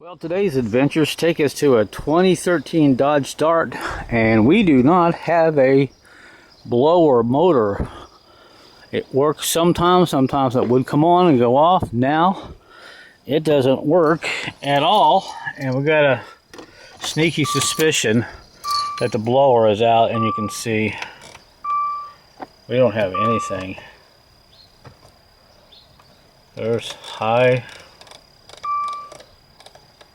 Well, today's adventures take us to a 2013 Dodge Dart, and we do not have a blower motor. It works sometimes it would come on and go off. Now it doesn't work at all, and we got a sneaky suspicion that the blower is out, and you can see we don't have anything. There's high.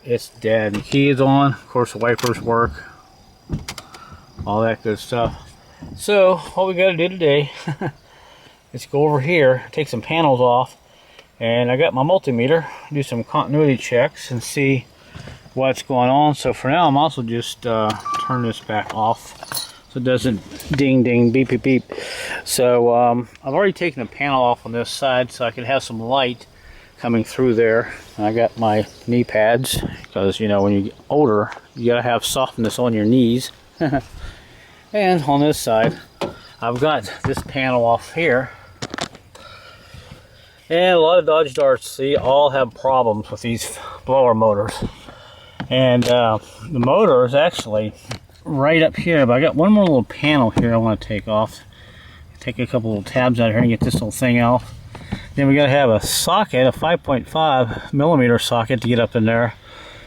It's dead. The key is on. Of course, the wipers work. All that good stuff. So, what we got to do today is go over here, take some panels off, and I got my multimeter, do some continuity checks and see what's going on. So for now, I'm also just turn this back off so it doesn't ding ding beep beep beep. So I've already taken a panel off on this side so I can have some light coming through there. I got my knee pads because, you know, when you get older you gotta have softness on your knees. And on this side I've got this panel off here, and a lot of Dodge Darts, see, all have problems with these blower motors. And the motor is actually right up here, but I got one more little panel here I want to take off. Take a couple little tabs out of here and get this little thing off. Then we got to have a socket, a 5.5 millimeter socket to get up in there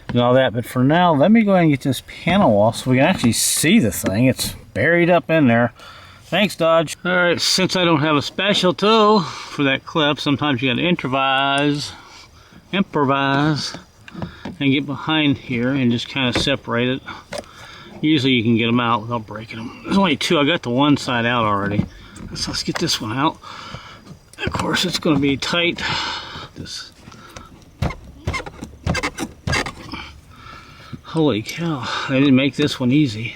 and all that. But for now, let me go ahead and get this panel off so we can actually see the thing. It's buried up in there. Thanks, Dodge. All right, since I don't have a special tool for that clip, sometimes you got to improvise, and get behind here and just kind of separate it. Usually you can get them out without breaking them. There's only two. I got the one side out already. So let's get this one out. Of course, it's going to be tight. This. Holy cow! I didn't make this one easy.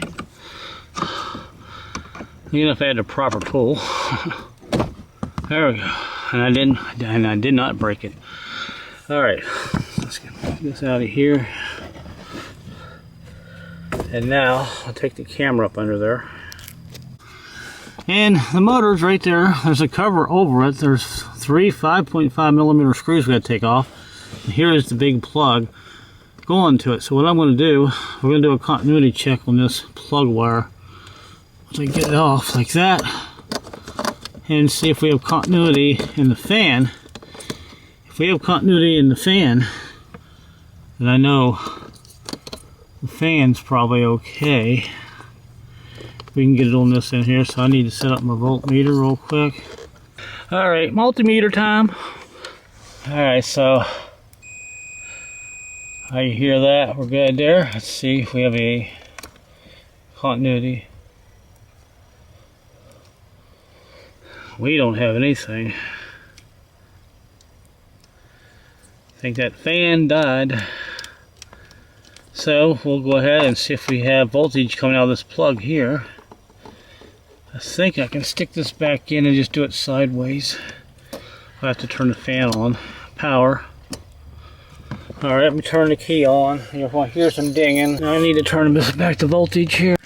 Even if I had the proper tool. There we go. And I did not break it. All right, let's get this out of here. And now I'll take the camera up under there. And the motor's right there. There's a cover over it. There's three 5.5 millimeter screws we got to take off. And here is the big plug going to it. So what I'm going to do, we're going to do a continuity check on this plug wire. So I get it off like that, and see if we have continuity in the fan. If we have continuity in the fan, then I know the fan's probably okay. We can get it on this in here, so I need to set up my voltmeter real quick. Alright, multimeter time. Alright, so how you hear that? We're good there. Let's see if we have a continuity. We don't have anything. I think that fan died. So we'll go ahead and see if we have voltage coming out of this plug here. I think I can stick this back in and just do it sideways. I'll have to turn the fan on. Power. Alright, let me turn the key on. You'll hear some dinging. Now I need to turn this back to voltage here.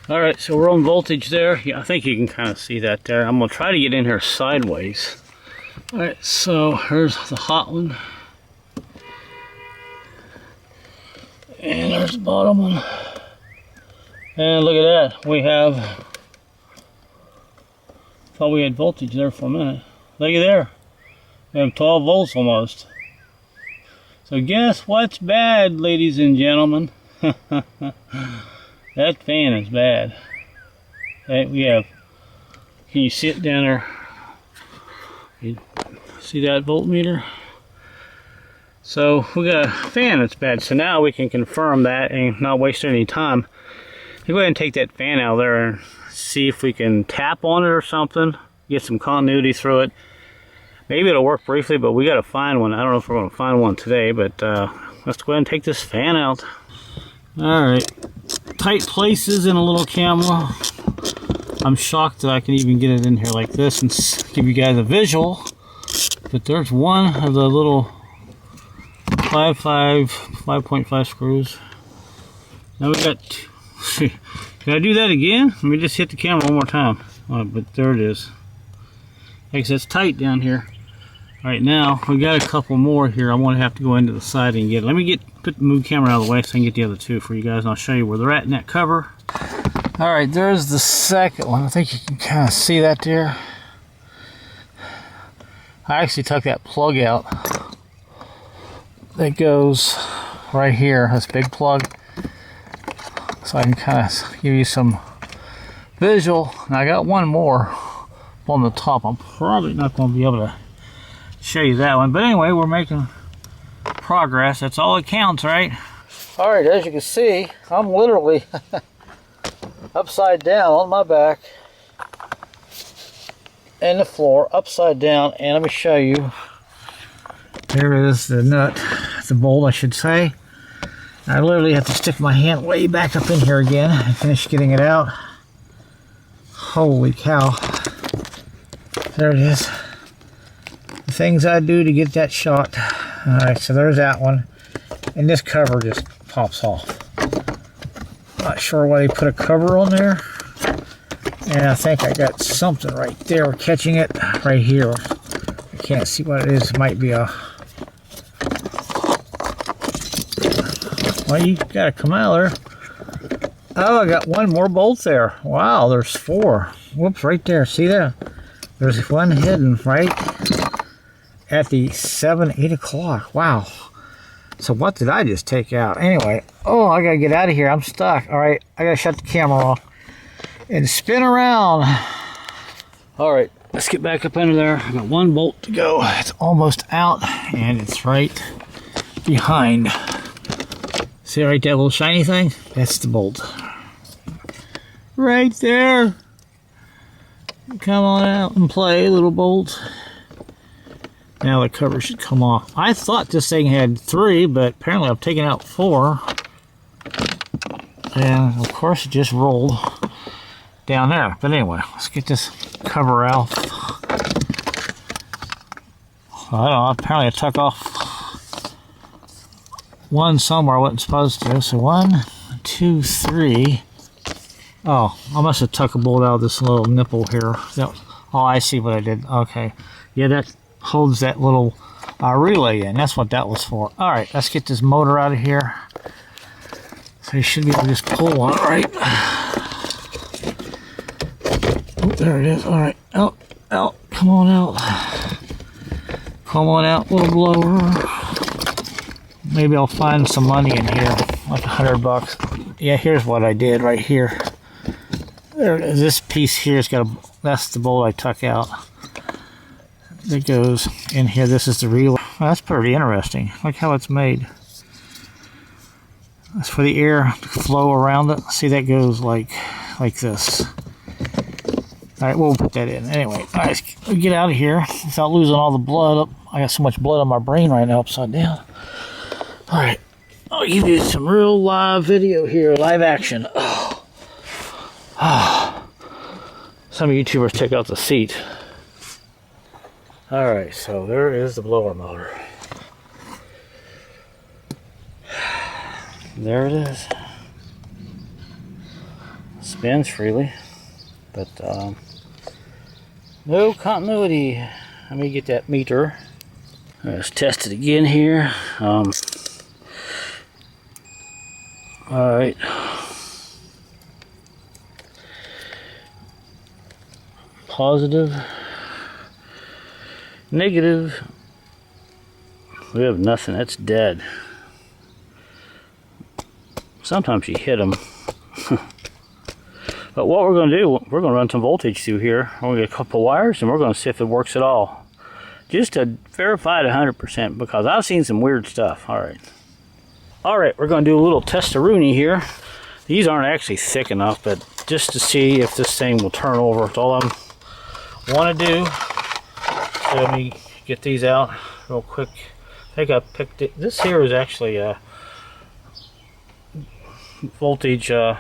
Alright, so we're on voltage there. Yeah, I think you can kind of see that there. I'm going to try to get in here sideways. Alright, so here's the hot one. And there's the bottom one. And look at that. We have... Thought we had voltage there for a minute. Look at there. We have 12 volts almost. So guess what's bad, ladies and gentlemen? That fan is bad. Okay, we have... Can you see it down there? You see that voltmeter? So we got a fan that's bad. So now we can confirm that and not waste any time. Go ahead and take that fan out of there and see if we can tap on it or something. Get some continuity through it. Maybe it'll work briefly, but we got to find one. I don't know if we're going to find one today, but let's go ahead and take this fan out. Alright. Tight places in a little camera. I'm shocked that I can even get it in here like this and give you guys a visual. But there's one of the little 5.5 screws. Now we got two. Can I do that again? Let me just hit the camera one more time. Oh, but there it is. Because it's tight down here. Alright, now we got a couple more here. I'm going to have to go into the side and get it. Let me get put the move camera out of the way so I can get the other two for you guys, and I'll show you where they're at in that cover. Alright, there's the second one. I think you can kind of see that there. I actually took that plug out that goes right here, this big plug, so I can kind of give you some visual. And I got one more on the top. I'm probably not going to be able to show you that one, but anyway, we're making progress. That's all that counts, right? Alright, as you can see, I'm literally upside down on my back in the floor, upside down, and let me show you. There is the nut, the bolt I should say. I literally have to stick my hand way back up in here again and finish getting it out. Holy cow. There it is. The things I do to get that shot. Alright, so there's that one. And this cover just pops off. Not sure why they put a cover on there. And I think I got something right there catching it right here. I can't see what it is. It might be a... Well, you gotta come out of there. Oh, I got one more bolt there. Wow, there's 4. Whoops, right there. See that? There's one hidden right at the 8 o'clock. Wow. So what did I just take out? Anyway, oh, I gotta get out of here. I'm stuck. Alright, I gotta shut the camera off and spin around. Alright, let's get back up under there. I got one bolt to go. It's almost out, and it's right behind. See right that little shiny thing? That's the bolt. Right there. Come on out and play, little bolt. Now the cover should come off. I thought this thing had 3, but apparently I've taken out 4. And of course it just rolled down there. But anyway, let's get this cover out. I don't know, apparently I took off one somewhere I wasn't supposed to. So 1, 2, 3. Oh, I must have took a bolt out of this little nipple here. Oh, I see what I did. Okay. Yeah, that holds that little relay in. That's what that was for. Alright, let's get this motor out of here. So you should be able to just pull on it, right? Oh, there it is. Alright, out, out, come on out. Come on out, little blower. Maybe I'll find some money in here, like $100. Yeah, here's what I did right here. There it is. This piece here has got a, that's the bolt I took out. That goes in here. This is the relay. Well, that's pretty interesting. Look how it's made. That's for the air to flow around it. See, that goes like this. Alright, we'll put that in. Anyway, let's get out of here without losing all the blood. I got so much blood on my brain right now upside down. Alright, I'll give you some real live video here, live action. Oh. Oh. Some YouTubers take out the seat. Alright, so there is the blower motor. There it is. Spins freely, but no continuity. Let me get that meter. Let's test it again here. Alright. Positive. Negative. We have nothing. That's dead. Sometimes you hit them. But what we're going to do, we're going to run some voltage through here. We're going to get a couple wires and we're going to see if it works at all. Just to verify it 100%, because I've seen some weird stuff. Alright. Alright, we're going to do a little testaroonie here. These aren't actually thick enough, but just to see if this thing will turn over. That's all I want to do. So let me get these out real quick. I think I picked it. This here is actually a voltage, low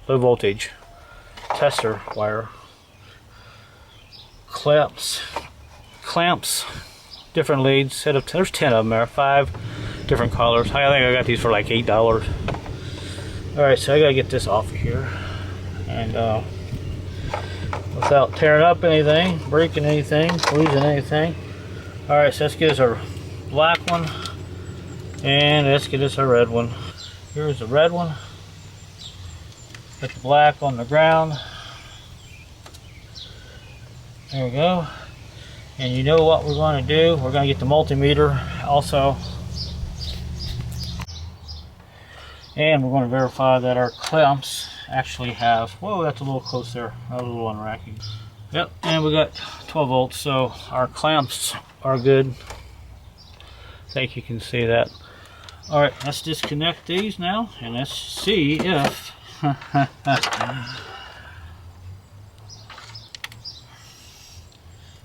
voltage tester wire. Clamps, different leads. Set up. There's 10 of them there. 5 different colors. I think I got these for like $8. All right, so I gotta get this off of here, and without tearing up anything, breaking anything, losing anything. All right, so let's get us our black one. And let's get us a red one. Here's the red one. Put the black on the ground. There we go. And you know what we're going to do? We're going to get the multimeter also. And we're going to verify that our clamps actually have, whoa, that's a little close there. That was a little unracking. Yep, and we got 12 volts, so our clamps are good. I think you can see that. All right, let's disconnect these now, and let's see if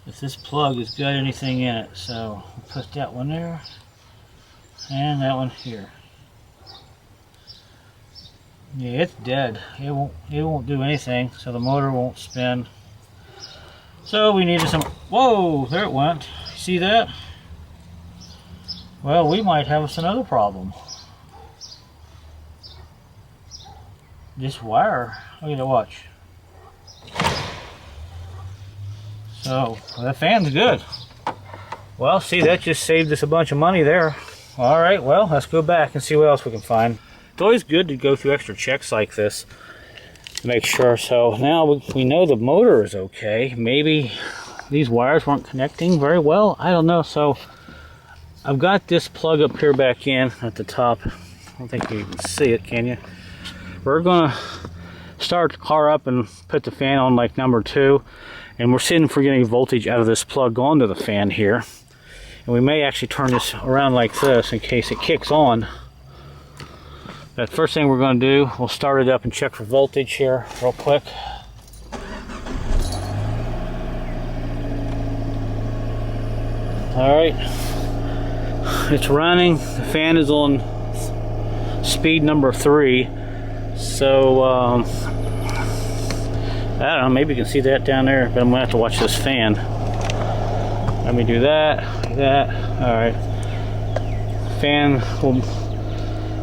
if this plug has got anything in it. So we'll put that one there, and that one here. Yeah, it's dead. It won't do anything, so the motor won't spin. So we needed some. Whoa, there it went. See that? Well, we might have us another problem. This wire. Look at it, watch. So the fan's good. Well, see, that just saved us a bunch of money there. All right, well, let's go back and see what else we can find. It's always good to go through extra checks like this to make sure. So now we know the motor is okay. Maybe these wires weren't connecting very well. I don't know. So I've got this plug up here back in at the top. I don't think you can see it, can you? We're gonna start the car up and put the fan on like number 2, and we're seeing if we're getting voltage out of this plug onto the fan here. And we may actually turn this around like this in case it kicks on. But first thing we're going to do, we'll start it up and check for voltage here real quick. All right, it's running. The fan is on speed number 3. So I don't know, maybe you can see that down there, but I'm gonna have to watch this fan. Let me do that. All right, fan will.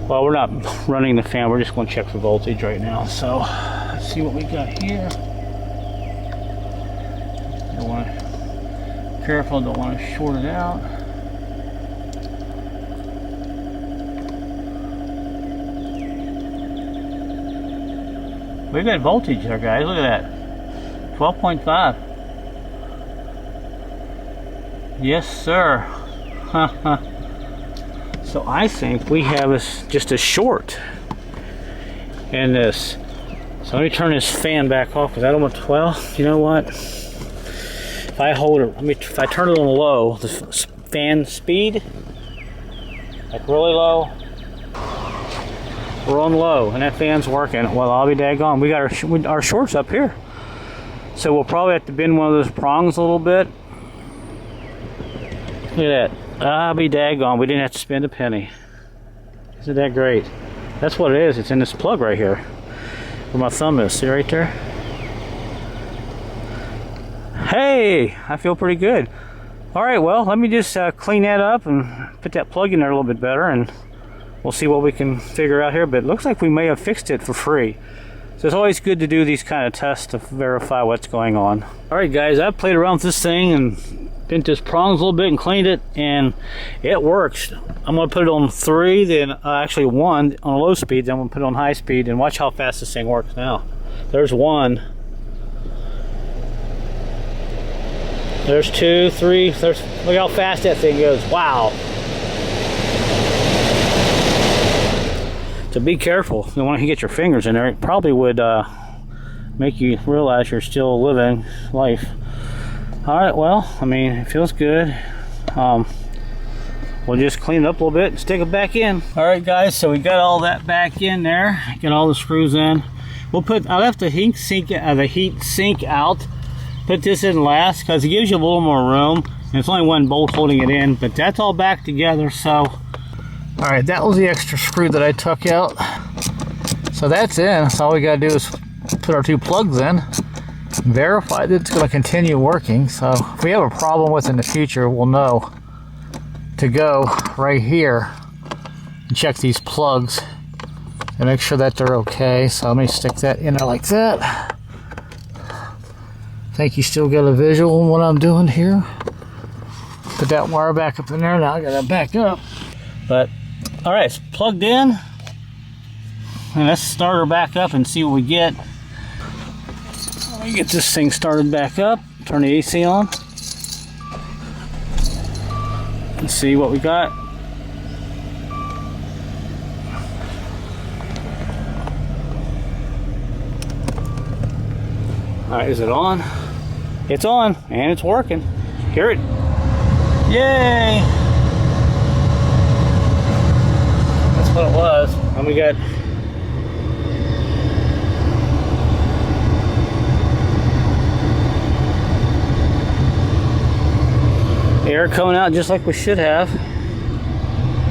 Well, we're not running the fan, we're just going to check for voltage right now. So, let's see what we got here. Don't want to, careful, don't want to short it out. We've got voltage there, guys, look at that. 12.5. Yes, sir. So I think we have just a short in this. So let me turn this fan back off because I don't want to. Well, you know what? If I hold it, if I turn it on low, the fan speed, like really low, we're on low, and that fan's working. Well, I'll be daggone. We got our shorts up here, so we'll probably have to bend one of those prongs a little bit. Look at that. I'll be daggone, we didn't have to spend a penny. Isn't that great? That's what it is. It's in this plug right here where my thumb is. See right there? Hey, I feel pretty good. All right, well, let me just clean that up and put that plug in there a little bit better, and we'll see what we can figure out here. But it looks like we may have fixed it for free. So it's always good to do these kind of tests to verify what's going on. All right, guys, I played around with this thing and bent this prongs a little bit and cleaned it, and it works. I'm going to put it on 3, then actually 1 on low speed, then I'm going to put it on high speed, and watch how fast this thing works now. There's 1. There's 2, 3. Look how fast that thing goes. Wow. So be careful. You want to get your fingers in there. It probably would make you realize you're still living life. All right, well, I mean, it feels good. We'll just clean it up a little bit and stick it back in. All right, guys, so we got all that back in there. Get all the screws in. We'll put, I left the heat sink out. Put this in last because it gives you a little more room. And it's only one bolt holding it in, but that's all back together. So, all right, that was the extra screw that I took out. So that's in. So all we got to do is put our 2 plugs in. Verify that it's going to continue working. So if we have a problem with it in the future, we'll know to go right here and check these plugs and make sure that they're okay. So let me stick that in there like that. I think you still get a visual on what I'm doing here. Put that wire back up in there. Now I got to back up. But All right, it's plugged in. And let's start her back up and see what we get. Let me get this thing started back up. Turn the AC on. And see what we got. Alright, is it on? It's on, and it's working. Hear it? Yay! That's what it was. And we got air coming out just like we should have.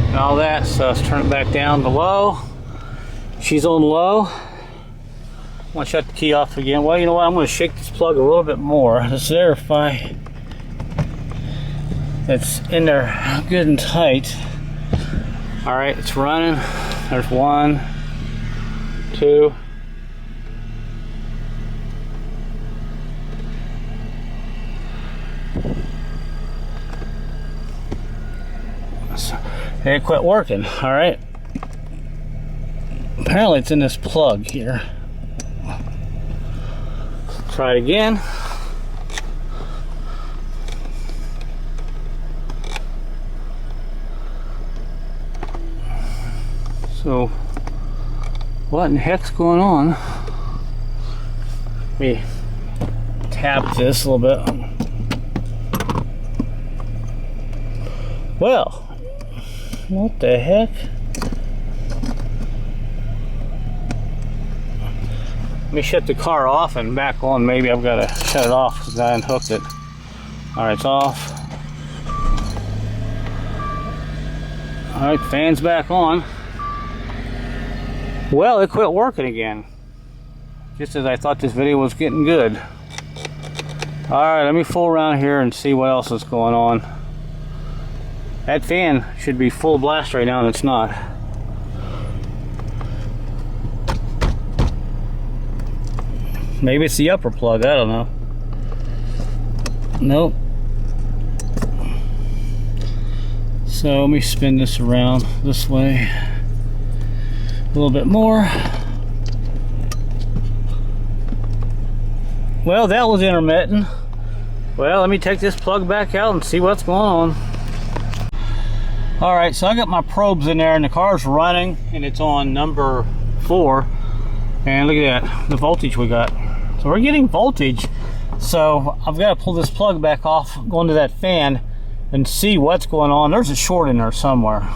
And all that, so let's turn it back down to low. She's on low. I'm going to shut the key off again. Well, you know what? I'm going to shake this plug a little bit more. Let's verify it's in there good and tight. Alright, it's running. There's 1, 2. It quit working. Alright. Apparently it's in this plug here. Try it again. So, what in the heck's going on? Let me tap this a little bit. Well, what the heck? Let me shut the car off and back on. Maybe I've got to shut it off because I unhooked it. Alright, it's off. Alright, fan's back on. Well, it quit working again. Just as I thought this video was getting good. Alright, let me fool around here and see what else is going on. That fan should be full blast right now and it's not. Maybe it's the upper plug, I don't know. Nope. So let me spin this around this way a little bit more. Well, that was intermittent. Well, let me take this plug back out and see what's going on. Alright, so I got my probes in there and the car's running and it's on number 4. And look at that, the voltage we got. So we're getting voltage. So I've got to pull this plug back off, go into that fan and see what's going on. There's a short in there somewhere.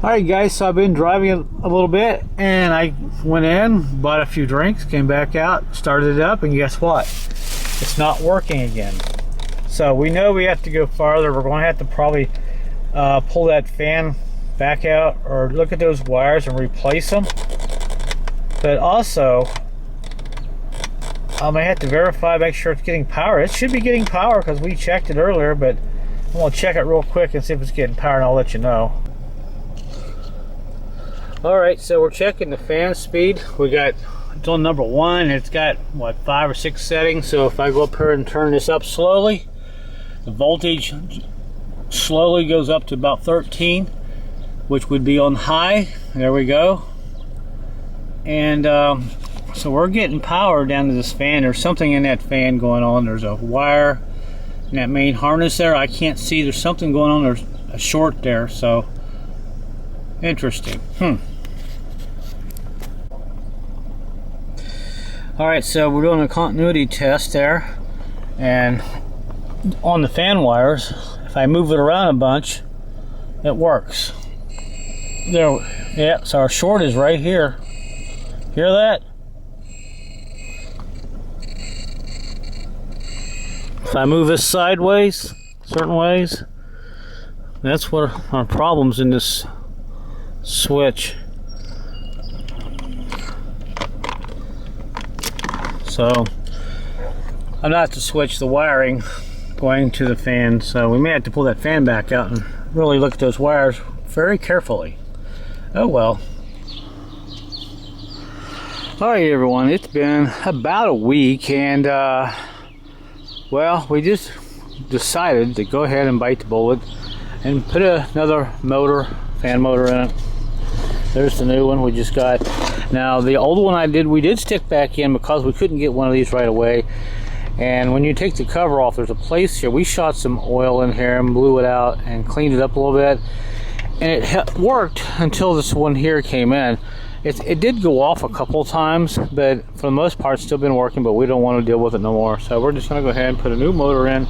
Alright guys, so I've been driving it a little bit and I went in, bought a few drinks, came back out, started it up, and guess what? It's not working again. So we know we have to go farther. We're going to have to probably pull that fan back out or look at those wires and replace them. But also, I may have to verify, make sure it's getting power. It should be getting power because we checked it earlier, but I'm going to check it real quick and see if it's getting power and I'll let you know. Alright, so we're checking the fan speed. We got, it's on number 1. It's got, what, 5 or 6 settings. So if I go up here and turn this up slowly, the voltage slowly goes up to about 13, which would be on high. There we go. And so we're getting power down to this fan. There's something in that fan going on. There's a wire in that main harness there. I can't see. There's something going on. There's a short there. So interesting. Alright, so we're doing a continuity test there. And on the fan wires, if I move it around a bunch, it works. There, yeah, so our short is right here. Hear that? If I move this sideways, certain ways, that's what our problems in this switch. So I'm not to switch the wiring going to the fan, so we may have to pull that fan back out and really look at those wires very carefully. Oh well. Alright everyone, it's been about a week and well, we just decided to go ahead and bite the bullet and put another motor, fan motor in it. There's the new one we just got. Now the old one we did stick back in because we couldn't get one of these right away. And when you take the cover off, there's a place here. We shot some oil in here and blew it out and cleaned it up a little bit. And it worked until this one here came in. It did go off a couple of times, but for the most part it's still been working, but we don't want to deal with it no more. So we're just going to go ahead and put a new motor in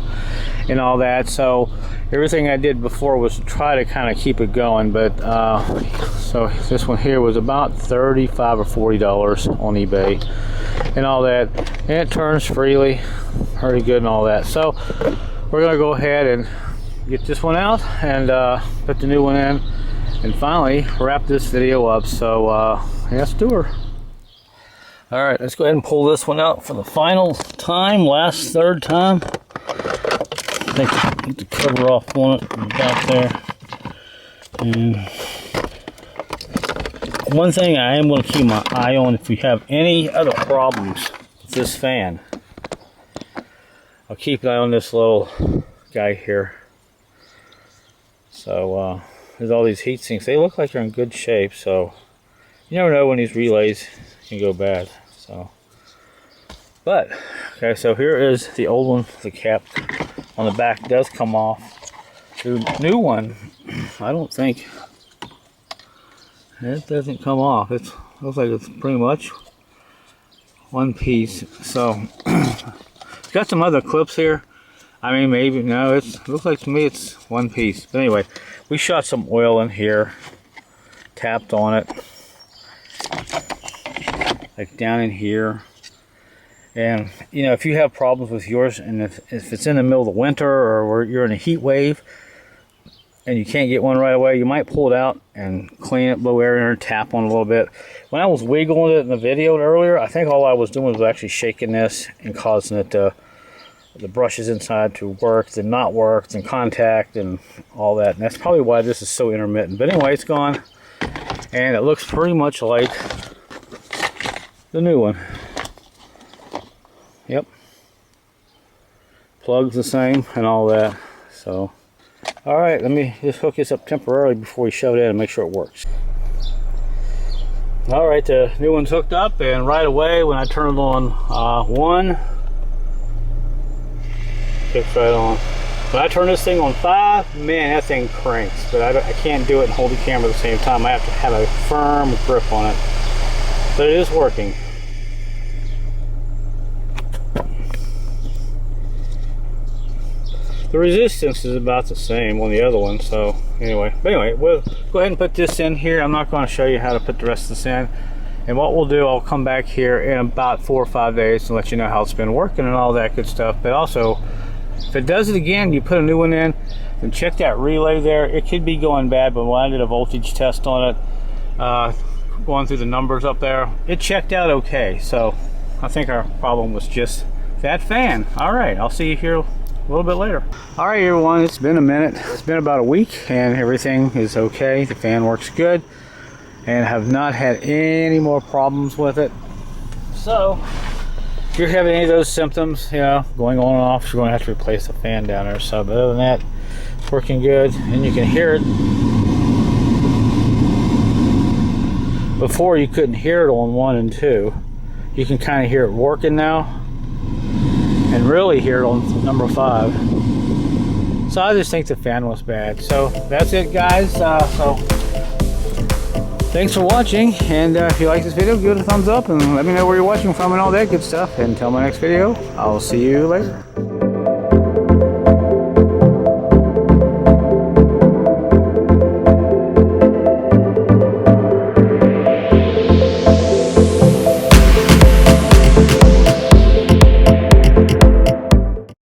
and all that. So everything I did before was to try to kind of keep it going, but so this one here was about $35 or $40 on eBay and all that, and it turns freely, pretty good and all that. So we're going to go ahead and get this one out and put the new one in and finally wrap this video up. So let's do her. All right, let's go ahead and pull this one out for the final time, third time. I think get the cover off on it about there. And one thing I am going to keep my eye on, if we have any other problems with this fan, I'll keep an eye on this little guy here. So there's all these heat sinks. They look like they're in good shape, so you never know when these relays can go bad. So, but okay, so here is the old one. The cap on the back does come off. The new one, I don't think it doesn't come off. It looks like it's pretty much one piece. So it's got some other clips here. I mean, maybe no. It looks like to me it's one piece. But anyway, we shot some oil in here, tapped on it, like down in here. And you know, if you have problems with yours, and if it's in the middle of the winter or where you're in a heat wave and you can't get one right away, you might pull it out and clean it, blow air in and tap on it a little bit. When I was wiggling it in the video earlier, I think all I was doing was actually shaking this and causing it to, the brushes inside to work, then not work, then contact and all that. And that's probably why this is so intermittent. But anyway, it's gone, and it looks pretty much like the new one. Yep. Plugs the same and all that. So, all right, let me just hook this up temporarily before we shove it in and make sure it works. All right, the new one's hooked up, and right away when I turn it on one, kicks right on. When I turn this thing on 5, man, that thing cranks. But I can't do it and hold the camera at the same time. I have to have a firm grip on it. But it is working. The resistance is about the same on the other one, so anyway. But anyway, we'll go ahead and put this in here. I'm not going to show you how to put the rest of this in. And what we'll do, I'll come back here in about 4 or 5 days to let you know how it's been working and all that good stuff. But also, if it does it again, you put a new one in, then check that relay there. It could be going bad, but when I did a voltage test on it, going through the numbers up there, it checked out okay. So I think our problem was just that fan. All right, I'll see you here a little bit later. All right, everyone, it's been a minute. It's been about a week, and everything is okay. The fan works good, and have not had any more problems with it. So if you're having any of those symptoms, you know, going on and off, you're going to have to replace the fan down there. So, but other than that, it's working good, and you can hear it. Before you couldn't hear it on 1 and 2. You can kind of hear it working now, and really hear it on number 5. So I just think the fan was bad. So that's it, guys. So thanks for watching, and if you like this video, give it a thumbs up and let me know where you're watching from and all that good stuff. And until my next video, I'll see you later.